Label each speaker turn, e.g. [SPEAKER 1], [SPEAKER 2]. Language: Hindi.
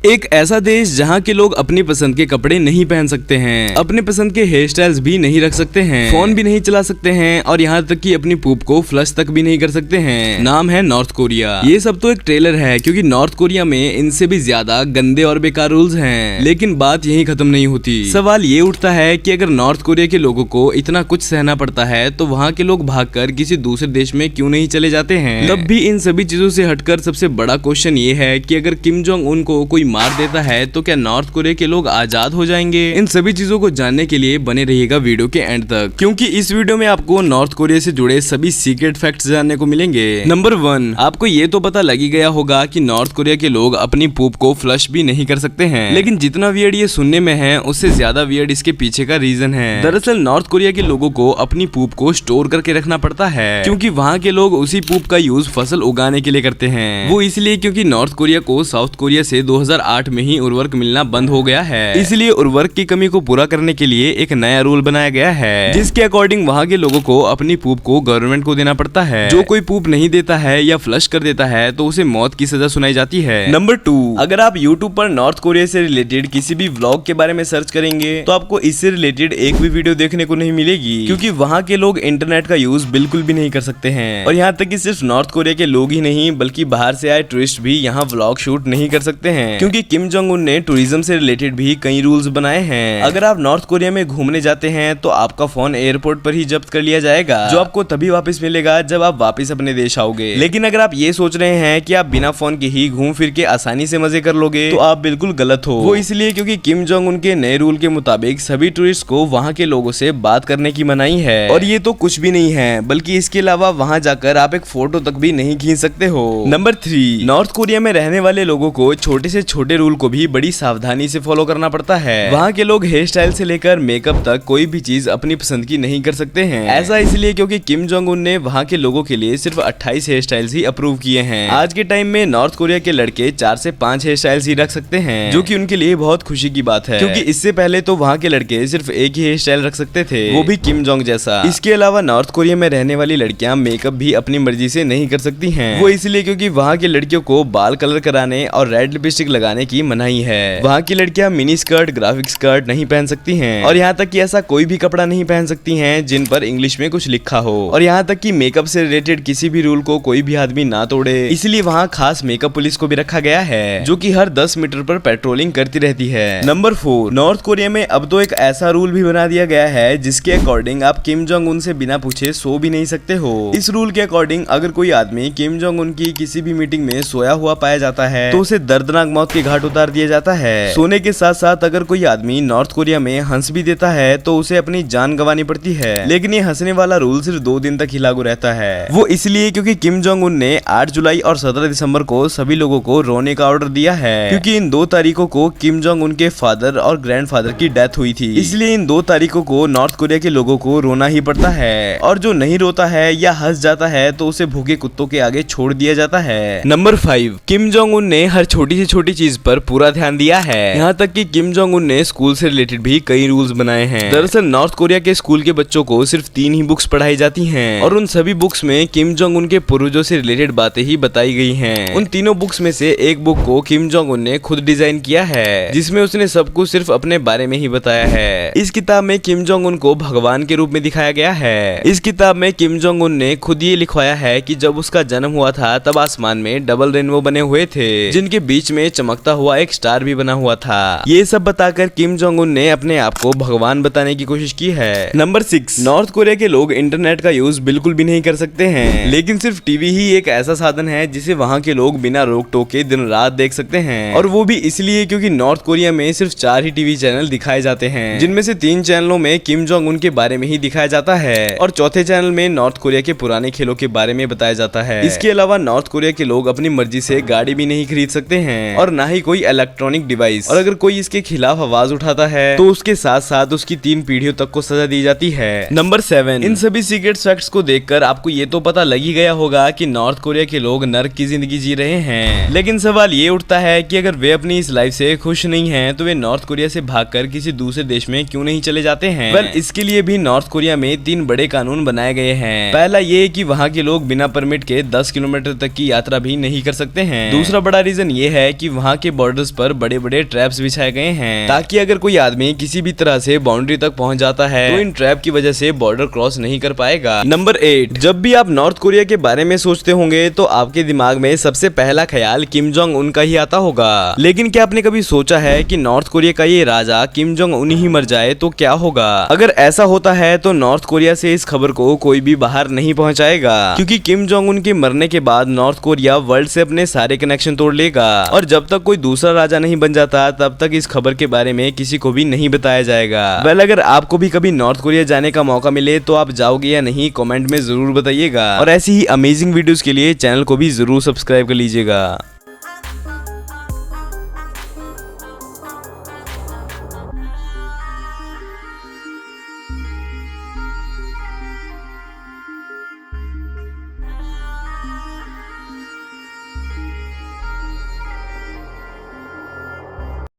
[SPEAKER 1] एक ऐसा देश जहाँ के लोग अपनी पसंद के कपड़े नहीं पहन सकते हैं, अपने पसंद के हेयर स्टाइल्स भी नहीं रख सकते हैं, फोन भी नहीं चला सकते हैं और यहाँ तक कि अपनी पूप को फ्लश तक भी नहीं कर सकते हैं। नाम है नॉर्थ कोरिया। ये सब तो एक ट्रेलर है, क्योंकि नॉर्थ कोरिया में इनसे भी ज्यादा गंदे और बेकार रूल्स हैं। लेकिन बात यही खत्म नहीं होती। सवाल ये उठता है कि अगर नॉर्थ कोरिया के लोगों को इतना कुछ सहना पड़ता है तो वहाँ के लोग भागकर किसी दूसरे देश में क्यों नहीं चले जाते हैं। तब भी इन सभी चीजों से हटकर सबसे बड़ा क्वेश्चन ये है कि अगर किम जोंग उन को कोई मार देता है तो क्या नॉर्थ कोरिया के लोग आजाद हो जाएंगे। इन सभी चीजों को जानने के लिए बने रहिएगा वीडियो के एंड तक, क्योंकि इस वीडियो में आपको नॉर्थ कोरिया से जुड़े सभी सीक्रेट फैक्ट्स जानने को मिलेंगे। नंबर 1, आपको ये तो पता लग ही गया होगा कि नॉर्थ कोरिया के लोग अपनी पूप को फ्लश भी नहीं कर सकते हैं। लेकिन जितना वियर्ड ये सुनने में है उससे ज्यादा वियर्ड इसके पीछे का रीजन है। दरअसल नॉर्थ कोरिया के लोगों को अपनी पूप को स्टोर करके रखना पड़ता है, क्योंकि वहाँ के लोग उसी पूप का यूज फसल उगाने के लिए करते हैं। वो इसलिए क्योंकि नॉर्थ कोरिया को साउथ कोरिया से 2008 में ही उर्वरक मिलना बंद हो गया है। इसलिए उर्वरक की कमी को पूरा करने के लिए एक नया रूल बनाया गया है, जिसके अकॉर्डिंग वहाँ के लोगों को अपनी पूप को गवर्नमेंट को देना पड़ता है। जो कोई पूप नहीं देता है या फ्लश कर देता है तो उसे मौत की सजा सुनाई जाती है। नंबर 2, अगर आप यूट्यूब पर नॉर्थ कोरिया से रिलेटेड किसी भी व्लॉग के बारे में सर्च करेंगे तो आपको इससे रिलेटेड एक भी वीडियो देखने को नहीं मिलेगी, क्योंकि वहाँ के लोग इंटरनेट का यूज बिल्कुल भी नहीं कर सकते हैं। और यहाँ तक कि सिर्फ नॉर्थ कोरिया के लोग ही नहीं बल्कि बाहर से आए टूरिस्ट भी यहाँ व्लॉग शूट नहीं कर सकते हैं, क्योंकि किम जोंग उन ने टूरिज्म से रिलेटेड भी कई रूल्स बनाए हैं। अगर आप नॉर्थ कोरिया में घूमने जाते हैं तो आपका फोन एयरपोर्ट पर ही जब्त कर लिया जाएगा, जो आपको तभी वापस मिलेगा जब आप वापस अपने देश आओगे। लेकिन अगर आप ये सोच रहे हैं कि आप बिना फोन के ही घूम फिर के आसानी से मजे कर लोगे तो आप बिल्कुल गलत हो। वो इसलिए क्योंकि किम जोंग उनके नए रूल के मुताबिक सभी टूरिस्ट को वहाँ के लोगों से बात करने की मनाही है। और ये तो कुछ भी नहीं है, बल्कि इसके अलावा वहाँ जाकर आप एक फोटो तक भी नहीं खींच सकते हो। नंबर 3, नॉर्थ कोरिया में रहने वाले लोगों को छोटे से छोटे रूल को भी बड़ी सावधानी से फॉलो करना पड़ता है। वहाँ के लोग हेयर स्टाइल से लेकर मेकअप तक कोई भी चीज अपनी पसंद की नहीं कर सकते हैं। ऐसा इसलिए क्योंकि किम जोंग उन ने वहाँ के लोगों के लिए सिर्फ 28 हेयर स्टाइल्स ही अप्रूव किए हैं। आज के टाइम में नॉर्थ कोरिया के लड़के 4 से 5 हेयर स्टाइल्स ही रख सकते हैं, जो कि उनके लिए बहुत खुशी की बात है, क्योंकि इससे पहले तो वहाँ के लड़के सिर्फ एक ही हेयर स्टाइल रख सकते थे, वो भी किम जोंग जैसा। इसके अलावा नॉर्थ कोरिया में रहने वाली लड़कियां मेकअप भी अपनी मर्जी से नहीं कर सकती हैं। वो इसलिए क्योंकि वहाँ की लड़कियों को बाल कलर कराने और रेड लिपस्टिक लगाने की मनाही है। वहाँ की लड़कियां मिनी स्कर्ट, ग्राफिक स्कर्ट नहीं पहन सकती हैं, और यहाँ तक कि ऐसा कोई भी कपड़ा नहीं पहन सकती हैं जिन पर इंग्लिश में कुछ लिखा हो। और यहाँ तक कि मेकअप से रिलेटेड किसी भी रूल को कोई भी आदमी ना तोड़े, इसलिए वहाँ खास मेकअप पुलिस को भी रखा गया है, जो कि हर 10 मीटर पर पेट्रोलिंग करती रहती है। नंबर 4, नॉर्थ कोरिया में अब तो एक ऐसा रूल भी बना दिया गया है जिसके अकॉर्डिंग आप किम जोंग उन से बिना पूछे सो भी नहीं सकते हो। इस रूल के अकॉर्डिंग अगर कोई आदमी किम जोंग उन की किसी भी मीटिंग में सोया हुआ पाया जाता है तो उसे दर्दनाक मौत के घाट उतार दिया जाता है। सोने के साथ साथ अगर कोई आदमी नॉर्थ कोरिया में हंस भी देता है तो उसे अपनी जान गंवानी पड़ती है। लेकिन ये हंसने वाला रूल सिर्फ 2 दिन तक ही लागू रहता है। वो इसलिए क्योंकि किम जोंग उन ने 8 जुलाई और 17 दिसंबर को सभी लोगों को रोने का ऑर्डर दिया है, क्योंकि इन 2 तारीखों को किम जोंग उन के फादर और ग्रैंडफादर की डेथ हुई थी। इसलिए इन 2 तारीखों को नॉर्थ कोरिया के लोगों को रोना ही पड़ता है, और जो नहीं रोता है या हंस जाता है तो उसे भूखे कुत्तों के आगे छोड़ दिया जाता है। नंबर 5, किम जोंग उन ने हर छोटी से छोटी चीज पर पूरा ध्यान दिया है। यहाँ तक कि किम जोंग उन ने स्कूल से रिलेटेड भी कई रूल्स बनाए हैं। दरअसल नॉर्थ कोरिया के स्कूल के बच्चों को सिर्फ 3 ही बुक्स पढ़ाई जाती हैं, और उन सभी बुक्स में किम जोंग उन के पूर्वजों से रिलेटेड बातें ही बताई गई हैं। उन तीनों बुक्स में से एक बुक को किम जोंग उन ने खुद डिजाइन किया है, जिसमें उसने सब कुछ सिर्फ अपने बारे में ही बताया है। इस किताब में किम जोंग उन को भगवान के रूप में दिखाया गया है। इस किताब में किम जोंग उन ने खुद ये लिखवाया है कि जब उसका जन्म हुआ था तब आसमान में डबल रेनबो बने हुए थे, जिनके बीच में चमकता हुआ एक स्टार भी बना हुआ था। ये सब बताकर किम जोंग उन ने अपने आप को भगवान बताने की कोशिश की है। नंबर 6, नॉर्थ कोरिया के लोग इंटरनेट का यूज बिल्कुल भी नहीं कर सकते हैं, लेकिन सिर्फ टीवी ही एक ऐसा साधन है जिसे वहाँ के लोग बिना रोक टोक के दिन रात देख सकते हैं। और वो भी इसलिए क्योंकि नॉर्थ कोरिया में सिर्फ 4 ही टीवी चैनल दिखाए जाते हैं, जिनमें से 3 चैनलों में किम जोंग उन के बारे में ही दिखाया जाता है, और चौथे चैनल में नॉर्थ कोरिया के पुराने खेलों के बारे में बताया जाता है। इसके अलावा नॉर्थ कोरिया के लोग अपनी मर्जी से गाड़ी भी नहीं खरीद सकते हैं, और ना ही कोई इलेक्ट्रॉनिक डिवाइस, और अगर कोई इसके खिलाफ आवाज उठाता है तो उसके साथ साथ उसकी 3 पीढ़ियों तक को सजा दी जाती है। नंबर 7, इन सभी सीक्रेट फैक्ट्स को देखकर आपको ये तो पता लग ही गया होगा कि नॉर्थ कोरिया के लोग नर्क की जिंदगी जी रहे हैं। लेकिन सवाल ये उठता है कि अगर वे अपनी इस लाइफ से खुश नहीं हैं तो वे नॉर्थ कोरिया से भागकर किसी दूसरे देश में क्यों नहीं चले जाते हैं। वेल, इसके लिए भी नॉर्थ कोरिया में 3 बड़े कानून बनाए गए हैं। पहला ये कि वहाँ के लोग बिना परमिट के 10 किलोमीटर तक की यात्रा भी नहीं कर सकते हैं। दूसरा बड़ा रीजन ये है कि वहाँ के बॉर्डर्स पर बड़े बड़े ट्रैप्स बिछाए गए हैं, ताकि अगर कोई आदमी किसी भी तरह से बाउंड्री तक पहुंच जाता है तो इन ट्रैप की वजह से बॉर्डर क्रॉस नहीं कर पाएगा। नंबर 8, जब भी आप नॉर्थ कोरिया के बारे में सोचते होंगे तो आपके दिमाग में सबसे पहला ख्याल किम जोंग उन का ही आता होगा। लेकिन क्या आपने कभी सोचा है कि नॉर्थ कोरिया का ये राजा किम जोंग उन ही मर जाए तो क्या होगा? अगर ऐसा होता है तो नॉर्थ कोरिया से इस खबर को कोई भी बाहर नहीं पहुंचाएगा, क्योंकि किम जोंग उन के मरने के बाद नॉर्थ कोरिया वर्ल्ड से अपने सारे कनेक्शन तोड़ लेगा और जब तक कोई दूसरा राजा नहीं बन जाता तब तक इस खबर के बारे में किसी को भी नहीं बताया जाएगा। वेल, अगर आपको भी कभी नॉर्थ कोरिया जाने का मौका मिले तो आप जाओगे या नहीं, कमेंट में जरूर बताइएगा और ऐसी ही अमेजिंग वीडियोस के लिए चैनल को भी जरूर सब्सक्राइब कर लीजिएगा।